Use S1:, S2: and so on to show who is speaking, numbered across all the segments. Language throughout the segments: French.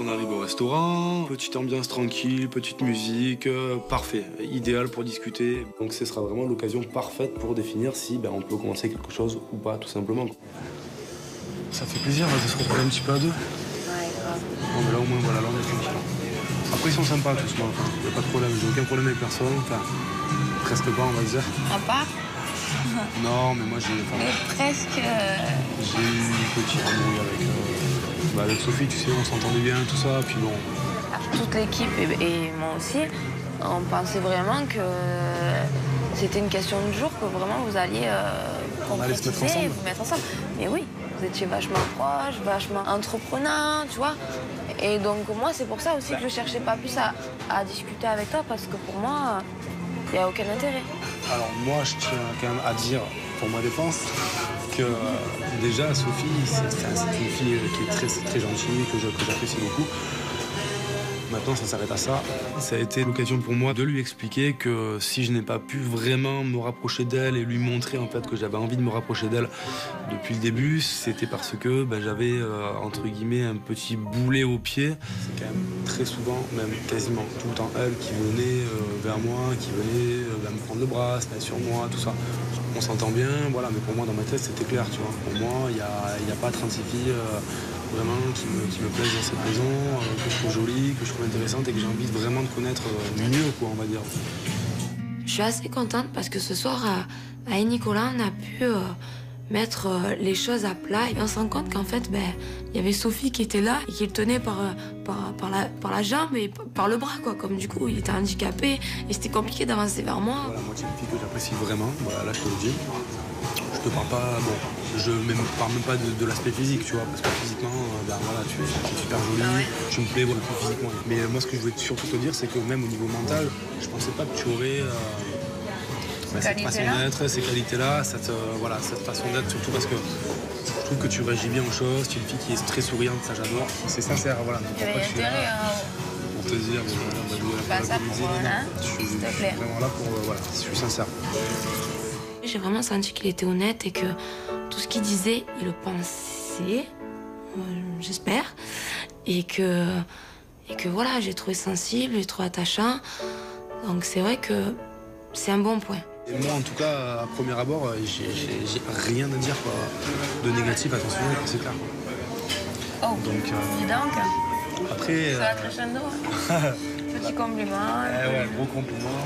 S1: On arrive au restaurant, petite ambiance tranquille, petite musique, parfait, idéal pour discuter. Donc ce sera vraiment l'occasion parfaite pour définir si on peut commencer quelque chose ou pas, tout simplement. Ça fait plaisir de se retrouver un petit peu à deux.
S2: Ouais, grave.
S1: Bon, mais là au moins, voilà, là on est tranquille. Après ils sont sympas tous, moi, enfin, y a pas de problème, j'ai aucun problème avec personne, enfin, presque pas on va dire.
S2: À part
S1: Non, mais moi j'ai...
S2: Mais presque...
S1: J'ai eu une petite embrouille avec Sophie, tu sais, on s'entendait bien, tout ça, puis bon...
S2: Toute l'équipe et moi aussi, on pensait vraiment que c'était une question de jour, que vraiment vous alliez concrétiser et vous mettre ensemble. Mais oui, vous étiez vachement proches, vachement entreprenants, tu vois. Et donc moi, c'est pour ça aussi que je cherchais pas plus à discuter avec toi, parce que pour moi, il n'y a aucun intérêt.
S1: Alors moi, je tiens quand même à dire, pour ma défense, que déjà, Sophie, c'est une fille qui est très, très gentille, que j'apprécie beaucoup. Maintenant, ça s'arrête à ça. Ça a été l'occasion pour moi de lui expliquer que si je n'ai pas pu vraiment me rapprocher d'elle et lui montrer en fait que j'avais envie de me rapprocher d'elle depuis le début, c'était parce que j'avais entre guillemets un petit boulet au pied. C'est quand même très souvent, même quasiment tout le temps elle qui venait vers moi, qui venait me prendre le bras, se mettre sur moi, tout ça. On s'entend bien, voilà, mais pour moi dans ma tête c'était clair, tu vois. Pour moi, il y a pas 36 filles vraiment qui me plaisent dans cette maison, que je trouve jolie, que je trouve intéressante et que j'ai envie vraiment de connaître mieux, quoi, on va dire.
S3: Je suis assez contente parce que ce soir, à Nicolas, on a pu mettre les choses à plat. Et on se rend compte qu'en fait, il y avait Sophie qui était là et qui le tenait par la jambe et par le bras, quoi. Comme du coup, il était handicapé et c'était compliqué d'avancer vers moi.
S1: Voilà, moi, c'est une fille que j'apprécie vraiment. Voilà, là, je te le dis. Je te parle pas, je ne parle même pas de l'aspect physique, tu vois, parce que physiquement, voilà, tu es super jolie, tu me plais beaucoup physiquement. Mais moi, ce que je voulais surtout te dire, c'est que même au niveau mental, je pensais pas que tu aurais cette façon d'être, ces qualités-là, cette façon d'être, surtout parce que je trouve que tu réagis bien aux choses, tu es une fille qui est très souriante, ça j'adore. C'est sincère, voilà. Donc,
S2: Il y avait intérêt
S1: pour te dire,
S2: pas ça pour
S1: je suis vraiment là pour, voilà, je suis sincère.
S3: J'ai vraiment senti qu'il était honnête et que tout ce qu'il disait, il le pensait, j'espère, et que voilà, j'ai trouvé sensible, j'ai trouvé attachant. Donc c'est vrai que c'est un bon point.
S1: Et moi, en tout cas, à premier abord, j'ai rien à dire, quoi, de négatif à ton sujet, c'est clair.
S2: Oh,
S1: donc,
S2: dis donc.
S1: Après...
S2: Ça va crescendo. Petit compliment.
S1: Ouais, gros compliment.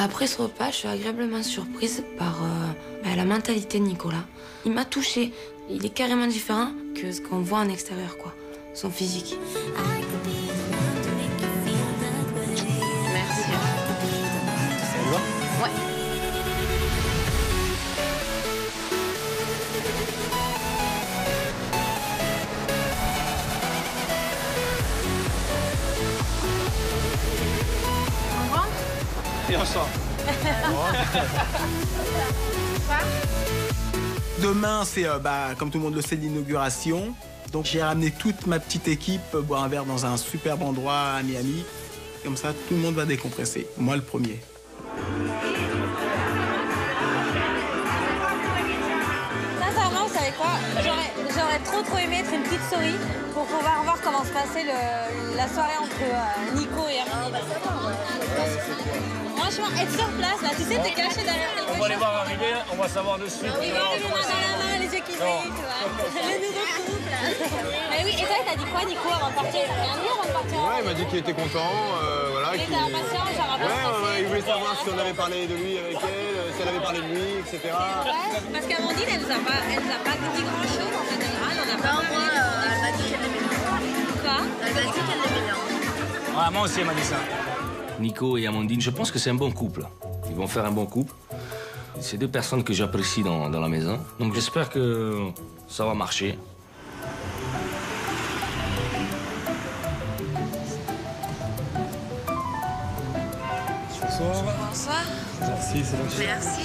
S3: Après ce repas, je suis agréablement surprise par la mentalité de Nicolas. Il m'a touchée. Il est carrément différent que ce qu'on voit en extérieur, quoi. Son physique.
S2: Merci.
S1: Ça y va ?
S2: Ouais. On rentre ?
S1: Et on sort.
S4: Demain, c'est, comme tout le monde le sait, l'inauguration. Donc j'ai ramené toute ma petite équipe boire un verre dans un superbe endroit à Miami. Comme ça, tout le monde va décompresser. Moi, le premier.
S5: Sincèrement, vous savez quoi? J'aurais trop aimé être une petite souris pour pouvoir voir comment se passait la soirée entre Nico et Amandine. Franchement, être sur place, là, tu sais, t'es caché derrière quelque chose.
S6: On va les voir arriver, on va savoir de suite.
S5: Oui, les mains dans la main, les yeux qui brillent, tu vois. Le nouveau couple. Mais oui, et toi, t'as dit quoi, Nico, avant de partir? Rien dit avant de partir?
S7: Ouais, il m'a dit qu'il était content. Voilà,
S5: il était impatient, genre avant de passer.
S7: Il voulait savoir si on avait parlé de lui avec elle, si elle avait parlé de lui, etc.
S5: Ouais, parce qu'Amandine, elle nous a pas dit grand-chose en général. On a pas
S2: Moi, elle m'a dit qu'elle l'aimait bien.
S5: Quoi?
S2: Elle m'a dit qu'elle l'aimait bien.
S6: Ah, moi aussi, elle m'a dit ça. Nico et Amandine, je pense que c'est un bon couple. Ils vont faire un bon couple. C'est deux personnes que j'apprécie dans la maison. Donc j'espère que ça va marcher.
S1: Bonsoir.
S2: Bonsoir.
S1: Merci, c'est gentil.
S2: Merci.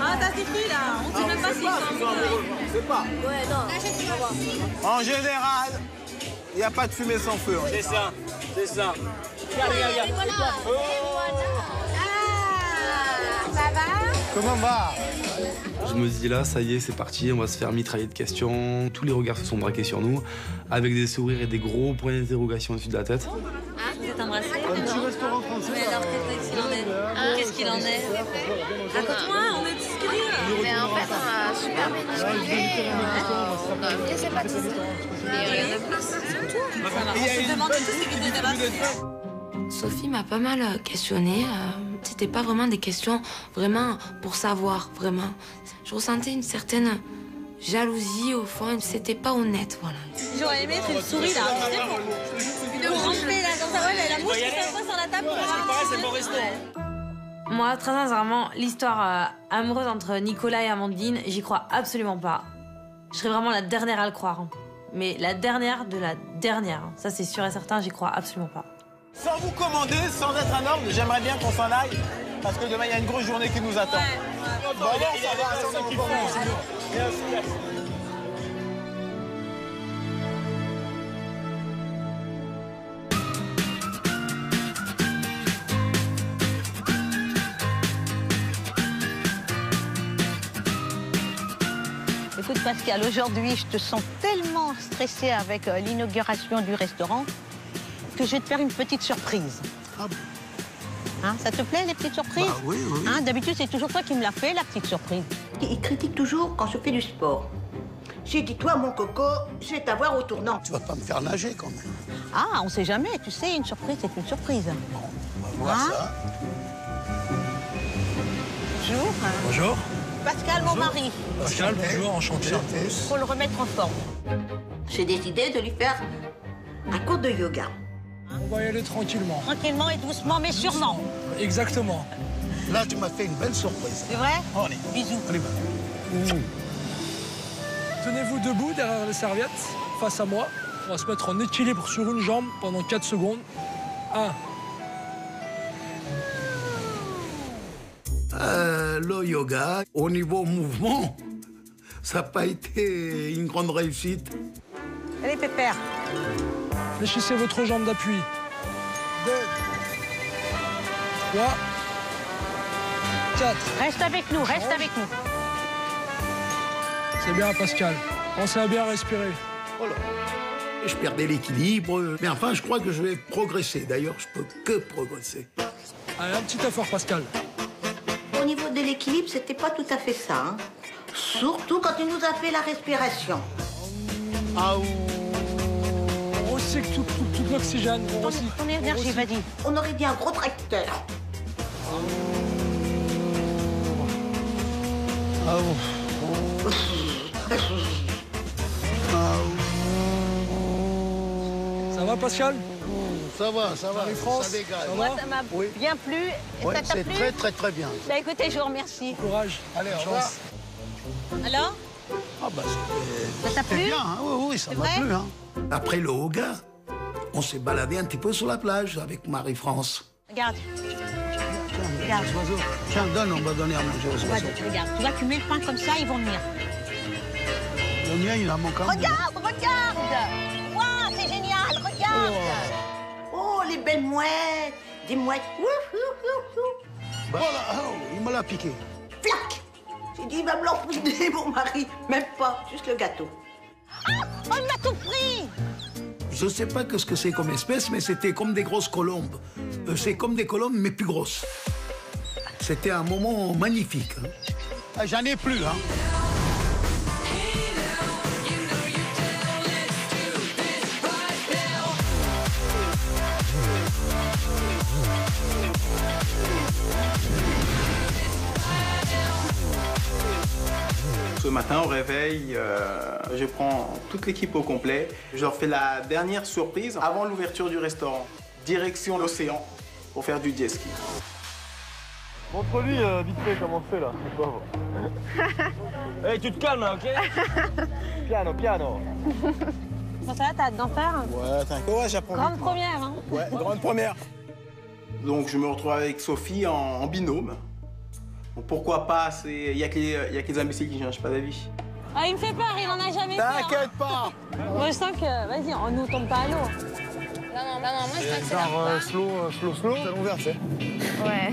S5: Ah, t'as suffit, là. On sait même pas s'ils sont amoureux.
S7: C'est pas.
S2: Ouais, non.
S7: En général, il n'y a pas de fumée sans feu.
S6: C'est ça, c'est ça. Regarde.
S5: Ah, ça va?
S7: Comment va?
S1: Je me dis là, ça y est, c'est parti, on va se faire mitrailler de questions. Tous les regards se sont braqués sur nous, avec des sourires et des gros points d'interrogation au-dessus de la tête.
S5: Ah, vous êtes embrassés?
S7: Un petit restaurant français.
S5: Mais alors, qu'est-ce qu'il en est? Qu'est-ce qu'il en est? Raconte-moi, on est discuté.
S2: Mais en fait, on a super bien discuté. On a bien sympathisé. Mais rien de plus. C'est tout.
S5: On se demande tous ces vidéos de
S3: Sophie m'a pas mal questionnée. C'était pas vraiment des questions vraiment pour savoir, vraiment. Je ressentais une certaine jalousie au fond. C'était pas honnête, voilà.
S5: J'aurais aimé être une souris là, tu sais, pour rentrer là dans sa voile, la mouche qui s'assoit sur la table pour voir.
S7: C'est le bon resto.
S5: Moi, très sincèrement, l'histoire amoureuse entre Nicolas et Amandine, j'y crois absolument pas. Je serais vraiment la dernière à le croire. Mais la dernière de la dernière. Ça, c'est sûr et certain, j'y crois absolument pas.
S4: Sans vous commander, sans être un ordre, j'aimerais bien qu'on s'en aille. Parce que demain, il y a une grosse journée qui nous attend. Bon, ça va, c'est bon. Merci.
S8: Écoute Pascal, aujourd'hui je te sens tellement stressée avec l'inauguration du restaurant que je vais te faire une petite surprise.
S9: Ah bon?
S8: Hein, ça te plaît les petites surprises?
S9: Bah oui, oui.
S8: Hein, d'habitude c'est toujours toi qui me l'as fait la petite surprise.
S10: Il critique toujours quand je fais du sport. J'ai dit, toi mon coco, je vais t'avoir au tournant.
S9: Tu vas pas me faire nager quand même.
S8: Ah, on sait jamais, tu sais, une surprise c'est une surprise.
S9: Bon, on va voir
S8: Hein?
S9: ça.
S8: Bonjour.
S11: Bonjour.
S8: Pascal, mon mari.
S11: Pascal, bonjour, enchanté.
S8: Faut le remettre en forme.
S10: J'ai décidé de lui faire un cours de yoga.
S11: On va y aller tranquillement.
S8: Tranquillement et doucement, mais sûrement.
S11: Exactement.
S9: Là, tu m'as fait une belle surprise.
S8: C'est vrai?
S9: Allez,
S8: Bisous.
S9: on y va.
S11: Tenez-vous debout derrière les serviettes, face à moi. On va se mettre en équilibre sur une jambe pendant 4 secondes. 1.
S9: Le yoga, au niveau mouvement, ça n'a pas été une grande réussite.
S8: Allez, Pépère.
S11: Fléchissez votre jambe d'appui. 2. 3. 4.
S8: Reste avec nous, reste avec nous.
S11: C'est bien, Pascal. Pensez à bien respirer.
S9: Voilà. Je perdais l'équilibre, mais enfin, je crois que je vais progresser. D'ailleurs, je peux que progresser.
S11: Allez, un petit effort, Pascal.
S10: Au niveau de l'équilibre, c'était pas tout à fait ça. Hein. Surtout quand il nous a fait la respiration.
S11: On recycle tout l'oxygène.
S8: Ton énergie, vas-y.
S10: On aurait dit un gros tracteur.
S11: Ça va, Pascal?
S9: Ça va,
S11: Marie-France,
S9: ça dégage.
S11: ça
S8: Moi,
S11: va?
S8: ça m'a
S9: Oui.
S8: bien plu. Et
S9: Oui,
S8: ça t'a
S9: c'est
S8: plu?
S9: très, très, très bien.
S8: Bah écoutez, je vous remercie.
S11: Courage.
S9: Allez, au
S11: Chance.
S9: revoir.
S5: Alors?
S9: Ah bah,
S8: Ça t'a
S9: c'était
S8: plu?
S9: bien, hein. Oui, ça m'a
S8: vrai?
S9: plu. Hein. Après le yoga, on s'est baladé un petit peu sur la plage avec Marie-France.
S8: Regarde,
S9: Tiens, les oiseaux. Tiens, donne, on va donner à manger aux oiseaux.
S8: regarde. Tu vois, tu mets le pain comme ça, ils vont venir.
S9: Le mien, il en manque un.
S8: Regarde, regarde! Waouh, c'est génial, regarde!
S10: Oh, les belles mouettes. Des mouettes. Ouf, ouf, ouf, ouf.
S9: Voilà, oh, il me l'a piqué.
S10: Flac. J'ai dit, il va me l'empoudrer, mon mari. Même pas, juste le gâteau.
S8: Ah, oh, il m'a tout pris!
S9: Je ne sais pas ce que c'est comme espèce, mais c'était comme des grosses colombes. C'est comme des colombes, mais plus grosses. C'était un moment magnifique. Hein. Ah, j'en ai plus, hein.
S4: Ce matin, au réveil, je prends toute l'équipe au complet. Je leur fais la dernière surprise avant l'ouverture du restaurant. Direction l'océan pour faire du jet ski.
S7: Montre-lui vite fait comment on fait là, c'est pauvre. Hey, tu te calmes là, ok? Piano, piano.
S5: Ça va, t'as hâte d'en faire?
S4: Ouais, t'inquiète, ouais, j'apprends.
S5: Grande première, hein?
S4: Ouais, grande première. Donc je me retrouve avec Sophie en binôme. Bon, pourquoi pas, il y a que les imbéciles qui ne changent pas d'avis.
S5: Ah, il me fait peur, il en a jamais fait.
S4: T'inquiète pas.
S5: Moi, je sens que, vas-y, on nous tombe pas à l'eau.
S2: Non, moi je t'accélère pas.
S7: Slow, slow, slow. C'est l'envers, c'est.
S2: Ouais.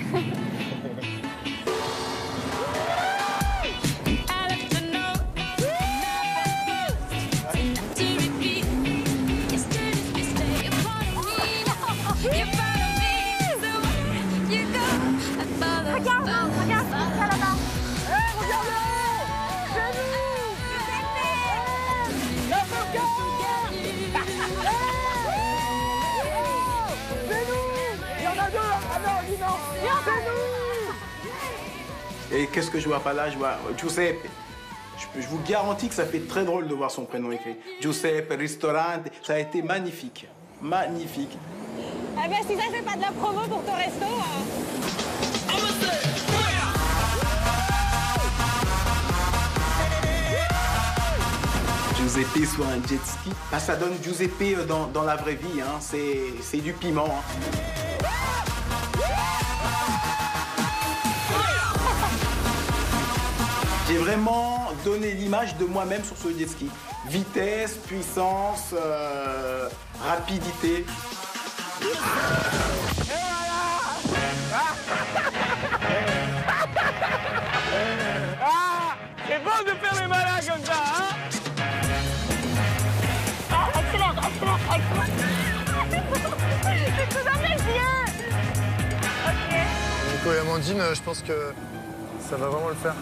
S4: Et qu'est-ce que je vois pas là? Je vois Giuseppe. Je vous garantis que ça fait très drôle de voir son prénom écrit. Giuseppe, Ristorante, ça a été magnifique. Magnifique.
S12: Ah ben si ça c'est pas de la promo pour ton resto.
S4: Giuseppe sur un jet ski, bah, ça donne Giuseppe dans la vraie vie, hein. C'est du piment. Hein. J'ai vraiment donné l'image de moi-même sur ce jet ski. Vitesse, puissance, rapidité.
S7: Ah, c'est bon de faire les malins comme ça, hein?
S12: Accélère. C'est tout dans mes yeux. Ok.
S13: Nico et Amandine, je pense que ça va vraiment le faire.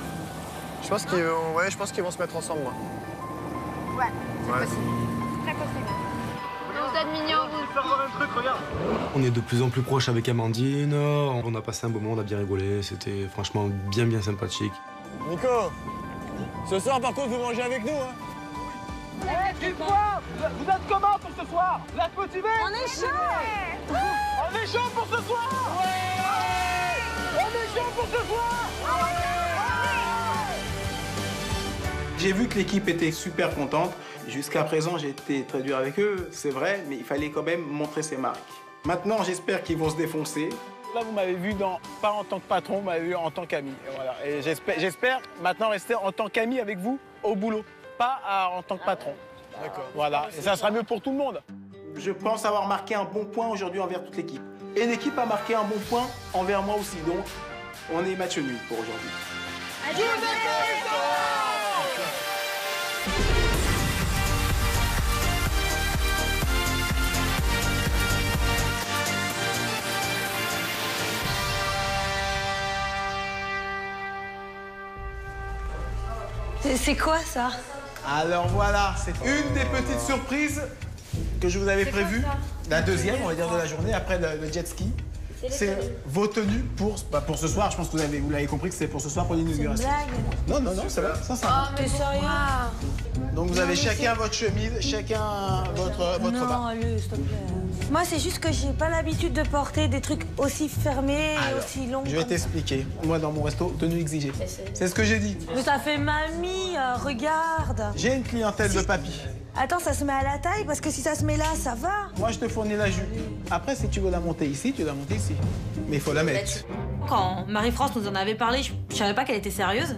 S13: Je pense qu'ils vont se mettre ensemble, moi.
S12: Ouais, c'est possible. Très possible. Vous êtes mignons, vous.
S7: Faire voir un truc, regarde.
S1: On est de plus en plus proches avec Amandine. On a passé un bon moment, on a bien rigolé. C'était franchement bien sympathique.
S13: Nico, ce soir, par contre, vous mangez avec nous, hein?
S7: Dites-moi, vous êtes comment pour ce soir? Vous êtes motivés?
S12: On est chaud.
S7: On est chaud pour ce soir? Ouais. On est chaud pour ce soir?
S4: J'ai vu que l'équipe était super contente. Jusqu'à présent, j'ai été très dur avec eux, c'est vrai, mais il fallait quand même montrer ses marques. Maintenant, j'espère qu'ils vont se défoncer.
S7: Là, vous m'avez vu pas en tant que patron, vous m'avez vu en tant qu'ami. Voilà. Et j'espère maintenant rester en tant qu'ami avec vous au boulot, pas en tant que patron.
S13: D'accord.
S7: Voilà, et ça sera mieux pour tout le monde.
S4: Je pense avoir marqué un bon point aujourd'hui envers toute l'équipe. Et l'équipe a marqué un bon point envers moi aussi, donc on est match nul pour aujourd'hui.
S5: C'est quoi ça?
S4: Alors voilà, c'est une des petites surprises que je vous avais prévues. La deuxième, on va dire, de la journée, après le jet ski. C'est vos tenues pour ce soir. Je pense que vous l'avez compris que c'est pour ce soir pour l'inauguration.
S5: C'est une
S4: Non, c'est vrai, ça.
S5: Oh, t'es sérieux?
S4: Donc vous avez chacun votre chemise, chacun votre bas.
S5: Non, allez, s'il te plaît. Moi, c'est juste que j'ai pas l'habitude de porter des trucs aussi fermés et aussi longs.
S4: Je vais t'expliquer. Moi, dans mon resto, tenue exigée. C'est ce que j'ai dit.
S5: Mais ça fait mamie, regarde.
S4: J'ai une clientèle de papy.
S5: Attends, ça se met à la taille parce que si ça se met là, ça va.
S4: Moi, je te fournis la jupe. Après, si tu veux la monter ici, tu la montes ici. Mais il faut la mettre.
S5: Quand Marie-France nous en avait parlé, je savais pas qu'elle était sérieuse.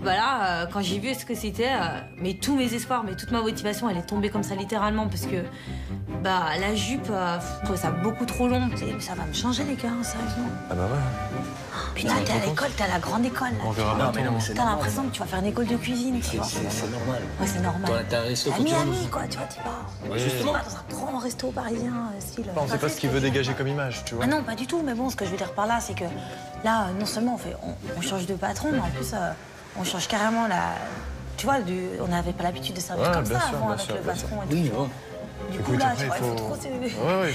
S5: Voilà, quand j'ai vu ce que c'était, mais tous mes espoirs, mais toute ma motivation, elle est tombée comme ça littéralement parce que la jupe, je trouvais ça beaucoup trop long. Ça va me changer les gars, sérieusement.
S13: Ah bah ouais.
S5: Putain, t'es à l'école, t'es à la grande école là.
S13: On verra bientôt.
S5: T'as l'impression que tu vas faire une école de cuisine, tu vois.
S6: C'est normal.
S5: Ouais, c'est normal.
S6: T'as un resto,
S5: À
S6: faut que tu
S5: Miami, quoi, tu vois, tu vas.
S6: Justement.
S5: Dans un grand resto parisien, style.
S13: On sait pas ce qu'il veut dégager comme image, tu vois.
S5: Ah non, pas du tout, mais bon, ce que je veux dire par là, c'est que là, non seulement on change de patron, mais en plus, on change carrément la. Tu vois, on n'avait pas l'habitude de servir comme ça avant avec le patron et tout.
S6: Oui, bon.
S5: Du coup, là, tu vois, il faut trop.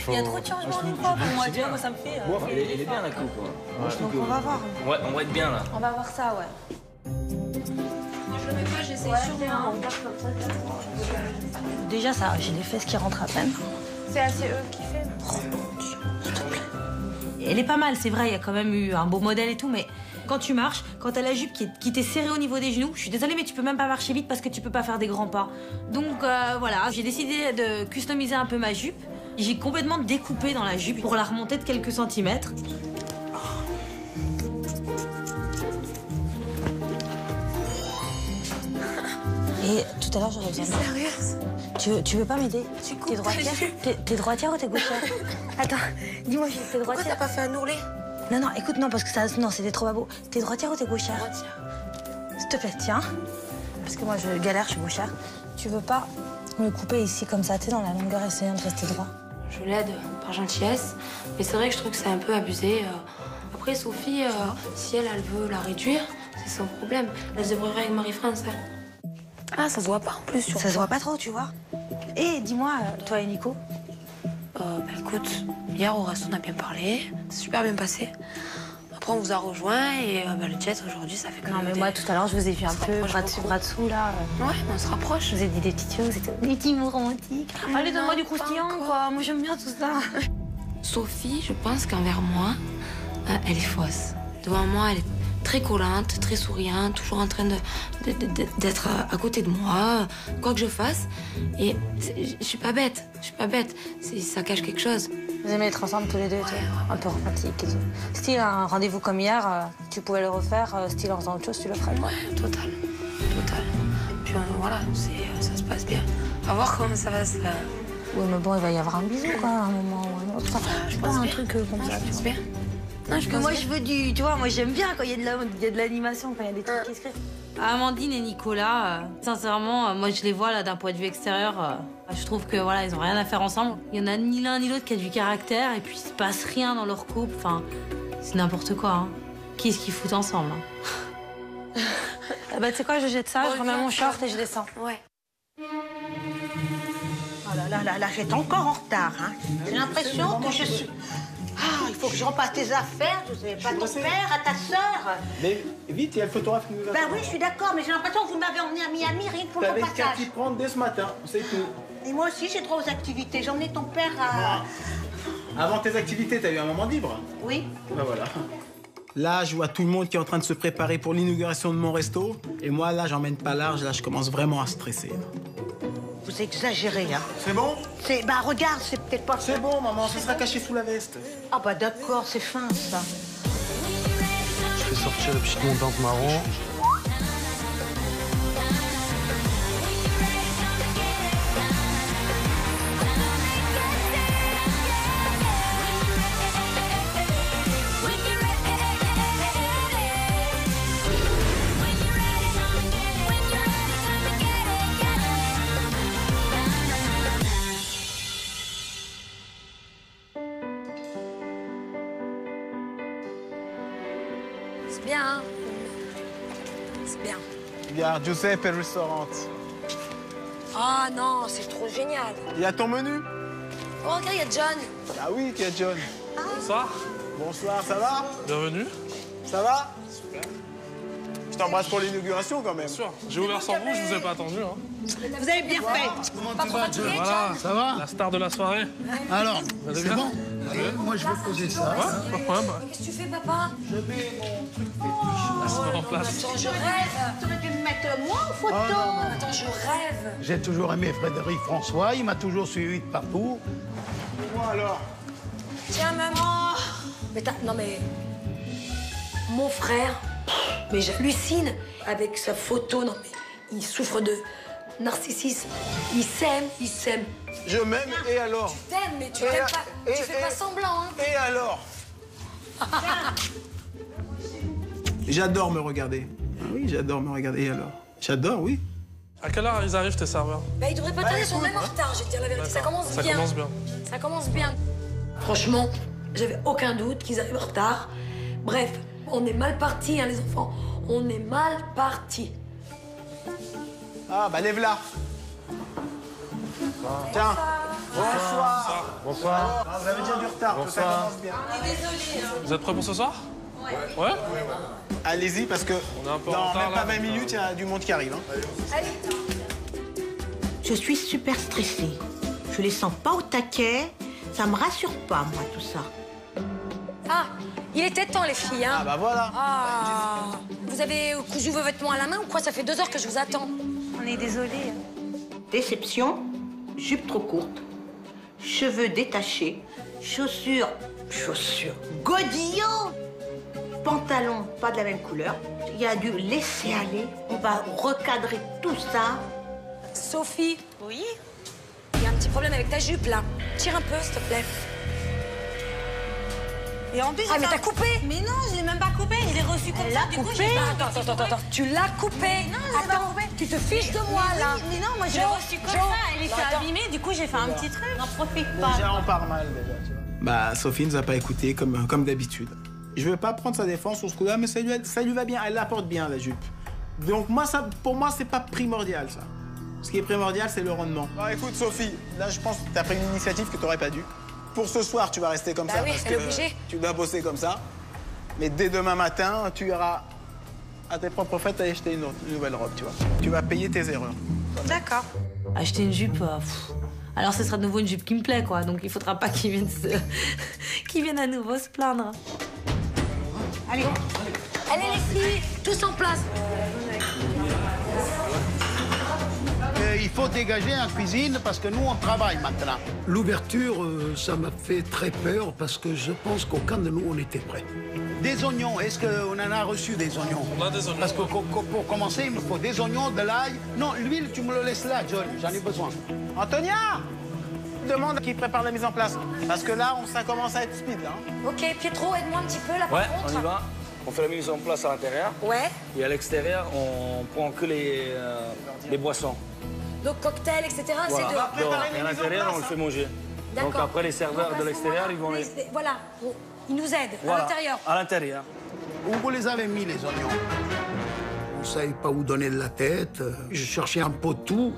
S5: Il y a trop de changements d'une fois pour moi, tu vois, moi, ça me fait.
S6: Elle est bien la coupe.
S5: Donc, on va voir.
S6: Ouais, on va être bien là.
S5: On va voir ça, ouais.
S3: Je le mets pas, j'essaye sûrement.
S5: Déjà, ça, j'ai des fesses qui rentrent à peine.
S12: C'est assez eux qui fait.
S5: Elle est pas mal, c'est vrai, il y a quand même eu un beau modèle et tout, mais quand tu marches, quand t'as la jupe qui t'est serrée au niveau des genoux, je suis désolée, mais tu peux même pas marcher vite parce que tu peux pas faire des grands pas. Donc voilà, j'ai décidé de customiser un peu ma jupe. J'ai complètement découpé dans la jupe pour la remonter de quelques centimètres. Et tout à l'heure, j'aurais besoin de... Sérieuse? Tu veux pas m'aider? T'es droitière? T'es droitière ou t'es gauchère? Attends, dis-moi, t'es droitière?
S3: Pourquoi t'as pas fait un ourlet?
S5: Non, écoute, non, parce que ça... Non, c'était trop babo. T'es droitière ou t'es gauchère?
S3: Droitière.
S5: S'il te plaît, tiens. Parce que moi, je galère, je suis gauchère. Tu veux pas me couper ici, comme ça, t'es dans la longueur, essayant de rester droit?
S3: Je l'aide par gentillesse, mais c'est vrai que je trouve que c'est un peu abusé. Après, Sophie, si elle veut la réduire, c'est son problème. Elle se débrouillerait avec Marie-France. Ah, ça se voit pas en plus.
S5: Ça se voit pas trop, tu vois. Et dis-moi, toi et Nico?
S3: Écoute, hier au resto, on a bien parlé. C'est super bien passé. Après, on vous a rejoint et le jet, aujourd'hui, ça fait quand même...
S5: Non, mais moi, tout à l'heure, je vous ai vu un peu bras dessous, là.
S3: Ouais, on se rapproche.
S5: Je vous ai dit des petites choses, c'était des petits mots romantiques. Allez, donne-moi du croustillant, quoi. Moi, j'aime bien tout ça.
S3: Sophie, je pense qu'envers moi, elle est fausse. Devant moi, elle est très collante, très souriante, toujours en train d'être à côté de moi, quoi que je fasse. Et je suis pas bête, ça cache quelque chose.
S5: Vous aimez être ensemble tous les deux, un peu romantique et tout. Style un rendez-vous comme hier, tu pouvais le refaire, style en faisant autre chose, tu le ferais.
S3: Ouais, total. Puis voilà, ça se passe bien. On va voir comment ça va se...
S5: Oui, mais bon, il va y avoir un bisou, quoi, à un moment ou un autre.
S3: Je pense
S5: un
S3: bien.
S5: truc comme ça.
S3: Je pense bien. Non,
S5: moi, je veux du... Tu vois, moi, j'aime bien quand il y a de l'animation, quand il y a des trucs qui se créent. Amandine et Nicolas, sincèrement, moi, je les vois, là, d'un point de vue extérieur. Je trouve que, voilà, ils ont rien à faire ensemble. Il y en a ni l'un ni l'autre qui a du caractère, et puis il se passe rien dans leur couple. Enfin, c'est n'importe quoi, hein. Qu'est-ce qu'ils foutent ensemble, hein. Bah, tu sais quoi, je jette ça, je remets mon short et je descends.
S3: Ouais.
S10: Oh là, j'étais encore en retard, hein. J'ai l'impression que je suis... Ah, il faut que je repasse tes affaires, je sais pas, ton père, à ta sœur.
S4: Mais vite, il y a le photographe qui nous attend.
S10: Ben oui, je suis d'accord, mais j'ai l'impression que vous m'avez emmené à Miami rien que pour mon
S4: T'avais qu'à
S10: passage.
S4: t'y prendre dès ce matin, c'est tout.
S10: Et moi aussi, j'ai droit aux activités. J'ai emmené ton père à...
S4: Avant tes activités, t'as eu un moment libre?
S10: Oui.
S4: Ben voilà. Là, je vois tout le monde qui est en train de se préparer pour l'inauguration de mon resto. Et moi, là, j'emmène pas large. Là, je commence vraiment à stresser.
S10: Vous exagérez, hein.
S4: C'est bon?
S10: Bah regarde, c'est peut-être pas...
S4: C'est bon, maman, ça sera caché sous la veste.
S10: Ah bah d'accord, c'est fin, ça.
S1: Je fais sortir la petite montante marron.
S3: C'est bien, hein. C'est bien.
S4: Regarde, Giuseppe Restaurant.
S3: Ah non, c'est trop génial.
S4: Il y a ton menu?
S3: Oh, regarde, il y a John.
S4: Ah oui, qu'il y a John.
S7: Bonsoir.
S4: Bonsoir, ça va?
S7: Bienvenue.
S4: Ça va? Super. Je t'embrasse pour l'inauguration quand même.
S7: Bien sûr. J'ai ouvert sans vous, je vous ai pas attendu. Hein.
S10: Vous avez bien fait.
S9: Comment tu vas, John?
S7: Voilà,
S9: Ça va?
S7: la star de la soirée.
S9: Alors,
S7: Vous allez
S9: c'est
S7: bien?
S9: bon? Moi, je vais poser ça.
S7: Ouais, pas de problème.
S3: Qu'est-ce que tu fais, papa?
S4: Je mets mon truc
S7: Ça se met en place.
S3: Attends, je rêve.
S10: Tu aurais dû me mettre moi en photo.
S3: Attends, je rêve.
S9: J'ai toujours aimé Frédéric François, il m'a toujours suivi de partout.
S4: Et moi alors?
S3: Tiens, maman. Mais non, mais... Mon frère, mais j'hallucine avec sa photo. Non, mais il souffre de narcissisme. Il s'aime.
S4: Je m'aime et alors?
S3: Tu t'aimes, mais tu t'aimes pas. Tu fais pas semblant, hein.
S4: Et alors? J'adore me regarder. Ah oui, j'adore me regarder. Et alors? J'adore, oui.
S7: À quelle heure ils arrivent, tes serveurs?
S3: Bah, ils devraient pas tarder, ils sont même en retard, je vais te dire la vérité. Ça commence bien.
S7: Ça commence bien.
S3: Ça commence bien. Franchement, j'avais aucun doute qu'ils arrivent en retard. Bref, on est mal partis, hein, les enfants. On est mal partis.
S4: Ah, bah lève-la. Tiens. Bonsoir.
S7: Bonsoir.
S4: Ah, vous avez déjà du retard, ça commence bien.
S7: Vous êtes prêts pour ce soir? Ouais.
S4: Allez-y, parce que
S7: On est un peu en
S4: dans
S7: retard,
S4: même pas
S7: là,
S4: 20 minutes, il y a du monde qui arrive. Hein.
S10: Je suis super stressée. Je les sens pas au taquet. Ça me rassure pas, moi, tout ça.
S3: Ah, il était temps, les filles, hein.
S4: Ah, bah voilà.
S3: Ah, vous avez cousu vos vêtements à la main ou quoi? Ça fait 2 heures que je vous attends.
S5: On est désolés.
S10: Déception, jupe trop courte, cheveux détachés, chaussures godillot, pantalon pas de la même couleur. Il y a du laisser aller. On va recadrer tout ça.
S3: Sophie,
S5: Oui?
S3: il y a un petit problème avec ta jupe, là. Tire un peu, s'il te plaît.
S5: Et en plus,
S3: Ah, mais t'as coupé?
S5: Mais non, je l'ai même pas coupé. Il est reçu comme ça. Du coup, j'ai pas...
S3: Attends. Tu l'as coupé.
S5: Non, je l'ai pas coupé.
S3: Tu te fiches de moi,
S5: Mais
S3: là.
S5: oui, mais non, moi, je l'ai reçu comme ça. Elle était
S3: Attends.
S5: abîmée. Du coup, j'ai fait un petit truc. N'en profite pas.
S4: Déjà, on part mal, déjà, tu vois. Bah, Sophie nous a pas écouté comme d'habitude. Je veux pas prendre sa défense sur ce coup-là, mais ça lui va bien. Elle l'apporte bien, la jupe. Donc, pour moi, c'est pas primordial, ça. Ce qui est primordial, c'est le rendement. Bah, écoute, Sophie, là, je pense que t'as pris une initiative que t'aurais pas dû. Pour ce soir, tu vas rester comme ça
S3: oui,
S4: parce
S3: elle est
S4: que
S3: obligée.
S4: tu dois bosser comme ça. Mais dès demain matin, tu iras à tes propres frais acheter une nouvelle robe, tu vois. Tu vas payer tes erreurs.
S5: D'accord. Acheter une jupe, alors ce sera de nouveau une jupe qui me plaît, quoi. Donc il faudra pas qu'ils viennent, qu'ils viennent à nouveau se plaindre.
S10: Allez,
S3: allez les filles, tous en place.
S9: Il faut dégager en cuisine parce que nous, on travaille maintenant. L'ouverture, ça m'a fait très peur parce que je pense qu'aucun de nous, on était prêts. Des oignons, est-ce qu'on en a reçu des oignons?
S11: On a des oignons.
S9: Parce que pour commencer, il me faut des oignons, de l'ail. Non, l'huile, tu me le laisses là, John, j'en ai besoin.
S4: Antonia! Demande qui prépare la mise en place. Parce que là, ça commence à être speed, là.
S3: Ok, Pietro, aide-moi un petit peu là,
S6: Ouais,
S3: par contre.
S6: on y va. On fait la mise en place à l'intérieur.
S3: Ouais.
S6: Et à l'extérieur, on prend que les boissons.
S3: Donc cocktail, etc.
S6: Voilà.
S3: C'est dehors.
S6: Et à l'intérieur, on le fait manger. Donc après, les serveurs de l'extérieur, ils vont les...
S3: Voilà, ils nous aident
S6: Voilà,
S3: à l'intérieur.
S6: à l'intérieur.
S9: Où vous les avez mis, les oignons? On ne savait pas où donner de la tête. Je cherchais un peu tout.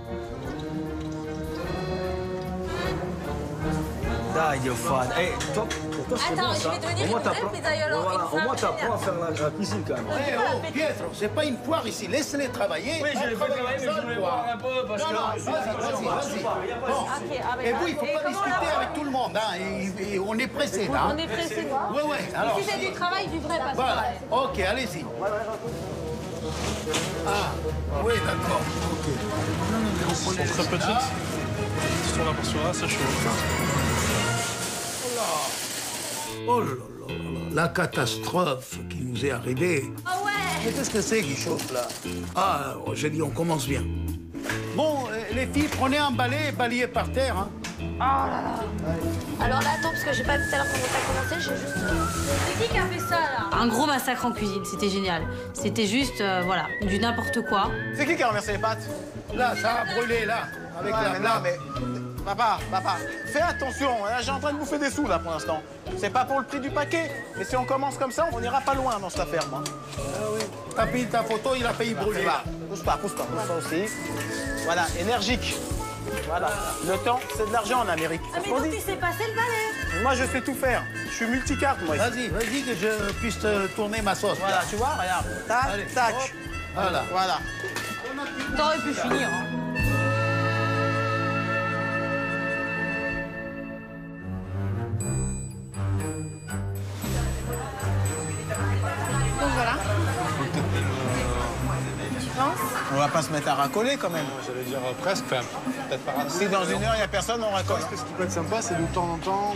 S6: Dai, fan. Hey, toi, pour toi, c'est
S3: Attends,
S6: bon,
S3: je
S6: ça.
S3: vais devenir
S6: Au moins,
S3: une vraie pédailleuse.
S6: voilà, au moins, t'apprends à faire la cuisine, quand même.
S9: Eh oh, Pietro, c'est pas une foire ici. Laisse-les travailler.
S6: Oui, je les fais travailler, mais je voulais voir un peu, parce que...
S9: Vas-y. Bon. Et vous, il ne faut pas discuter avec tout le monde. Hein. Et on est pressé, là.
S5: On est pressé.
S9: Oui. Alors,
S5: Si c'est du travail, du vrai, parce que...
S9: voilà. OK, allez-y. Ah, oui, d'accord. OK.
S11: Elles sont très petites. Elles sont là pour cela, c'est chaud.
S9: Oh là là, la catastrophe qui nous est arrivée.
S3: Ah ouais.
S9: Mais qu'est-ce que c'est qui chauffe là? Ah, j'ai dit, on commence bien. Bon, les filles, prenez un balai et balayez par terre. Hein.
S3: Oh là là. Alors là, attends, parce que j'ai pas vu tout à l'heure comment t'as commencé, j'ai juste... C'est qui a fait ça, là?
S5: Un gros massacre en cuisine, c'était génial. C'était juste, voilà, du n'importe quoi.
S4: C'est qui a renversé les pâtes?
S9: Là, ça a brûlé, là, avec la
S4: non, mais... Papa, fais attention. Là, j'ai en train de bouffer des sous, là, pour l'instant. C'est pas pour le prix du paquet. Mais si on commence comme ça, on n'ira pas loin dans cette affaire, moi.
S9: Ah oui. T'as pris ta photo, il a failli brûler.
S4: Pousse pas aussi. Voilà, énergique. Voilà. Le temps, c'est de l'argent en Amérique.
S3: Ah mais donc tu sais passer le balai.
S4: Moi, je sais tout faire. Je suis multicarte, moi.
S9: Vas-y que je puisse te tourner ma sauce.
S4: Voilà, tu vois, regarde. Tac,
S9: allez,
S4: tac.
S9: Hop. Voilà.
S5: T'aurais pu finir, hein.
S12: Donc voilà. Tu penses?
S4: On va pas se mettre à racoler, quand même.
S1: J'allais dire presque, enfin, peut-être pas racoler.
S4: Si dans une heure, il n'y a personne, on racole.
S1: Ce qui peut être sympa, c'est de temps en temps,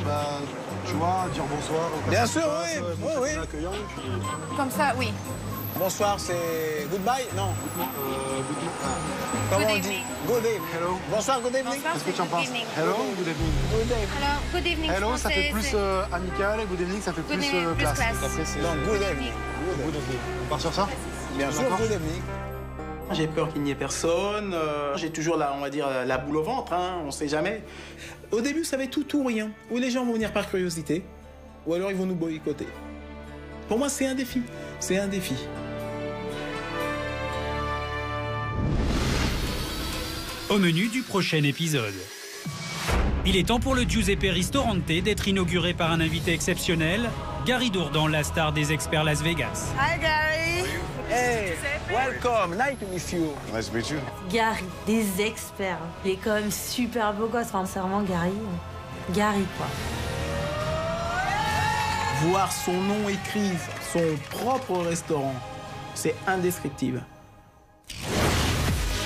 S1: tu vois, dire bonsoir.
S4: Bien sûr, oui.
S1: Accueillant, puis...
S12: Comme ça, oui.
S4: Bonsoir, c'est goodbye? Non. Comment on dit? Good evening.
S1: Hello.
S4: Bonsoir, good evening.
S1: Qu'est-ce que tu en penses? Hello, good evening.
S12: Alors, good evening.
S1: Hello, ça fait plus amical, et good evening, ça fait plus classe.
S4: Après, c'est good evening.
S1: Good evening. On part sur ça?
S4: Bien sûr, good evening. J'ai peur qu'il n'y ait personne. J'ai toujours, on va dire, la boule au ventre, hein, on sait jamais. Au début, ça va être tout ou rien. Ou les gens vont venir par curiosité, ou alors ils vont nous boycotter. Pour moi, c'est un défi. C'est un défi.
S14: Au menu du prochain épisode. Il est temps pour le Giuseppe Ristorante d'être inauguré par un invité exceptionnel, Gary Dourdan, la star des experts Las Vegas.
S10: Hi, Gary.
S4: Hey, welcome. Nice to meet you.
S13: Nice to meet you.
S5: Gary, des experts. Il est quand même super beau gosse, enfin, sincèrement, Gary. Gary, quoi.
S4: Voir son nom écrit, son propre restaurant, c'est indescriptible.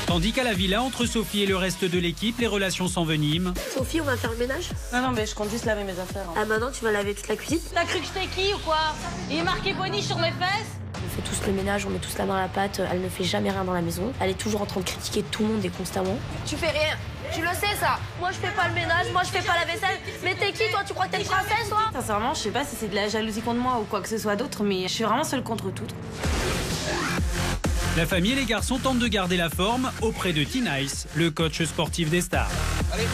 S14: Tandis qu'à la villa, entre Sophie et le reste de l'équipe, les relations s'enveniment.
S3: Sophie, on va faire le ménage?
S5: Non, mais je compte juste laver mes affaires.
S3: Ah maintenant, tu vas laver toute la cuisine?
S5: T'as cru que j'étais qui ou quoi? Il est marqué Bonnie sur mes fesses?
S3: On fait tous le ménage, on met tous la main à la pâte, elle ne fait jamais rien dans la maison. Elle est toujours en train de critiquer tout le monde et constamment. Tu fais rien, tu le sais ça. Moi je fais pas le ménage, moi je fais pas la vaisselle. Mais t'es qui toi? Tu crois que t'es une princesse toi?
S5: Sincèrement, je sais pas si c'est de la jalousie contre moi ou quoi que ce soit d'autre, mais je suis vraiment seule contre tout.
S14: La famille et les garçons tentent de garder la forme auprès de T-Nice, le coach sportif des stars.
S4: Allez.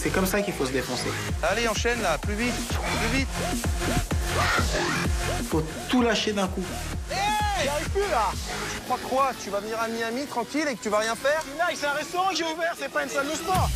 S4: C'est comme ça qu'il faut se défoncer.
S7: Allez, enchaîne là, plus vite, plus vite.
S4: Il faut tout lâcher d'un coup.
S7: J'y arrive plus là. Tu crois quoi? Tu vas venir à Miami tranquille et que tu vas rien faire?
S4: C'est un restaurant que j'ai ouvert, c'est pas une salle de sport.